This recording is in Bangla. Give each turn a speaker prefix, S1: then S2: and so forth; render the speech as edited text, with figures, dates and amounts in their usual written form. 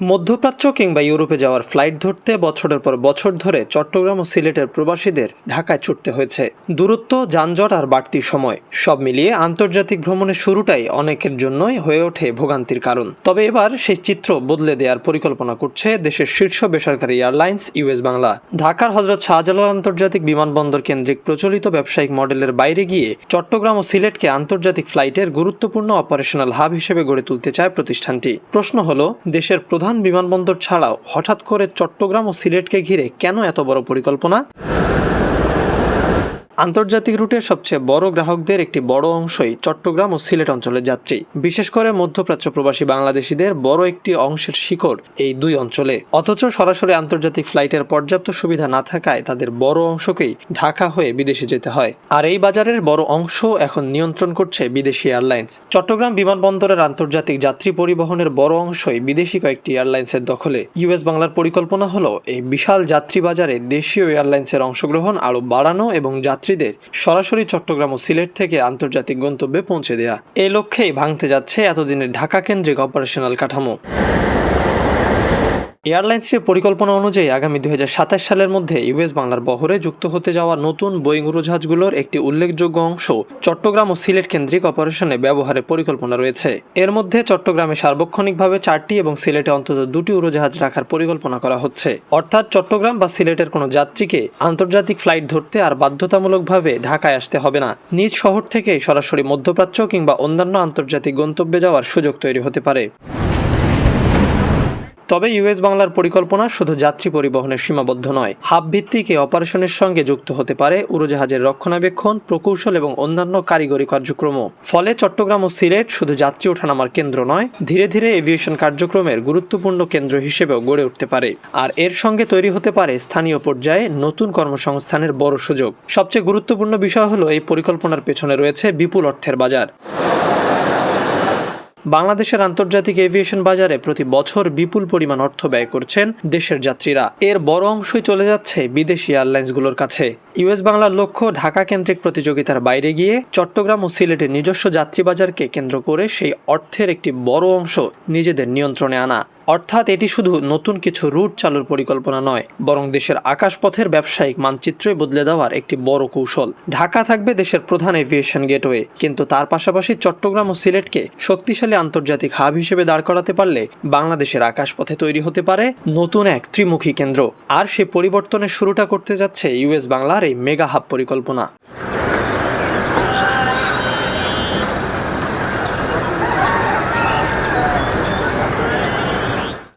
S1: মধ্যপ্রাচ্য কিংবা ইউরোপে যাওয়ার ফ্লাইট ধরতে বছরের পর বছর ধরে চট্টগ্রাম ও সিলেটের প্রবাসীদের ঢাকায় ছুটতে হয়েছে। দূরত্ব, যানজট আর বাড়তি সময় সব মিলিয়ে আন্তর্জাতিক ভ্রমণের শুরুটাই অনেকের জন্যই হয়ে ওঠে ভোগান্তির কারণ। তবে এবার সেই চিত্র বদলে দেওয়ার পরিকল্পনা করছে দেশের শীর্ষ বেসরকারি এয়ারলাইন্স ইউএস বাংলা। ঢাকার হযরত শাহজালাল আন্তর্জাতিক বিমানবন্দর কেন্দ্রিক প্রচলিত ব্যবসায়িক মডেলের বাইরে গিয়ে চট্টগ্রাম ও সিলেটকে আন্তর্জাতিক ফ্লাইটের গুরুত্বপূর্ণ অপারেশনাল হাব হিসেবে গড়ে তুলতে চায় প্রতিষ্ঠানটি। প্রশ্ন হলো, দেশের প্রধান বিমানবন্দর ছাড়াও হঠাৎ করে চট্টগ্রাম ও সিলেটকে ঘিরে কেন এত বড় পরিকল্পনা? আন্তর্জাতিক রুটের সবচেয়ে বড় গ্রাহকদের একটি বড় অংশই চট্টগ্রাম ও সিলেট অঞ্চলের যাত্রী। বিশেষ করে মধ্যপ্রাচ্য প্রবাসী বাংলাদেশিদের বড় একটি অংশের শিকড় এই দুই অঞ্চলে। অথচ সরাসরি আন্তর্জাতিক ফ্লাইটের পর্যাপ্ত সুবিধা না থাকায় তাদের বড় অংশকেই ঢাকা হয়ে বিদেশে যেতে হয়। আর এই বাজারের বড় অংশ এখন নিয়ন্ত্রণ করছে বিদেশি এয়ারলাইন্স। চট্টগ্রাম বিমানবন্দরের আন্তর্জাতিক যাত্রী পরিবহনের বড় অংশই বিদেশি কয়েকটি এয়ারলাইন্সের দখলে। ইউএস বাংলার পরিকল্পনা হলো এই বিশাল যাত্রী বাজারে দেশীয় এয়ারলাইন্সের অংশগ্রহণ আরও বাড়ানো এবং যাত্রীদের সরাসরি চট্টগ্রাম ও সিলেট থেকে আন্তর্জাতিক গন্তব্যে পৌঁছে দেয়া। এই লক্ষ্যেই ভাঙতে যাচ্ছে এতদিনের ঢাকা কেন্দ্রিক অপারেশনাল কাঠামো। এয়ারলাইন্সের পরিকল্পনা অনুযায়ী আগামী 2027 সালের মধ্যে ইউএস বাংলার বহরে যুক্ত হতে যাওয়া নতুন বোয়িং উড়োজাহাজগুলোর একটি উল্লেখযোগ্য অংশ চট্টগ্রাম ও সিলেট কেন্দ্রিক অপারেশনে ব্যবহারের পরিকল্পনা রয়েছে। এর মধ্যে চট্টগ্রামে সার্বক্ষণিকভাবে 4টি এবং সিলেটে অন্তত 2টি উড়োজাহাজ রাখার পরিকল্পনা করা হচ্ছে। অর্থাৎ চট্টগ্রাম বা সিলেটের কোনো যাত্রীকে আন্তর্জাতিক ফ্লাইট ধরতে আর বাধ্যতামূলকভাবে ঢাকায় আসতে হবে না। নিজ শহর থেকে সরাসরি মধ্যপ্রাচ্য কিংবা অন্যান্য আন্তর্জাতিক গন্তব্যে যাওয়ার সুযোগ তৈরি হতে পারে। তবে ইউএস বাংলার পরিকল্পনা শুধু যাত্রী পরিবহনের সীমাবদ্ধ নয়। হাব ভিত্তিক এই অপারেশনের সঙ্গে যুক্ত হতে পারে উড়োজাহাজের রক্ষণাবেক্ষণ, প্রকৌশল এবং অন্যান্য কারিগরি কার্যক্রমও। ফলে চট্টগ্রাম ও সিলেট শুধু যাত্রী ওঠানামার কেন্দ্র নয়, ধীরে ধীরে এভিয়েশন কার্যক্রমের গুরুত্বপূর্ণ কেন্দ্র হিসেবেও গড়ে উঠতে পারে। আর এর সঙ্গে তৈরি হতে পারে স্থানীয় পর্যায়ে নতুন কর্মসংস্থানের বড় সুযোগ। সবচেয়ে গুরুত্বপূর্ণ বিষয় হলো এই পরিকল্পনার পেছনে রয়েছে বিপুল অর্থের বাজার। বাংলাদেশের আন্তর্জাতিক এভিয়েশন বাজারে প্রতি বছর বিপুল পরিমাণ অর্থ ব্যয় করছেন দেশের যাত্রীরা। এর বড় অংশই চলে যাচ্ছে বিদেশি এয়ারলাইন্সগুলোর কাছে। ইউএস বাংলার লক্ষ্য ঢাকা কেন্দ্রিক প্রতিযোগিতার বাইরে গিয়ে চট্টগ্রাম ও সিলেটের নিজস্ব যাত্রী বাজারকে কেন্দ্র করে সেই অর্থের একটি বড় অংশ নিজেদের নিয়ন্ত্রণে আনা। অর্থাৎ এটি শুধু নতুন কিছু রুট চালুর পরিকল্পনা নয়, বরং দেশের আকাশপথের ব্যবসায়িক মানচিত্রই বদলে দেওয়ার একটি বড় কৌশল। ঢাকা থাকবে দেশের প্রধান এভিয়েশন গেটওয়ে, কিন্তু তার পাশাপাশি চট্টগ্রাম ও সিলেটকে শক্তিশালী আন্তর্জাতিক হাব হিসেবে দাঁড় করাতে পারলে বাংলাদেশের আকাশপথে তৈরি হতে পারে নতুন এক ত্রিমুখী কেন্দ্র। আর সে পরিবর্তনের শুরুটা করতে যাচ্ছে ইউএস বাংলার এই মেগা হাব পরিকল্পনা।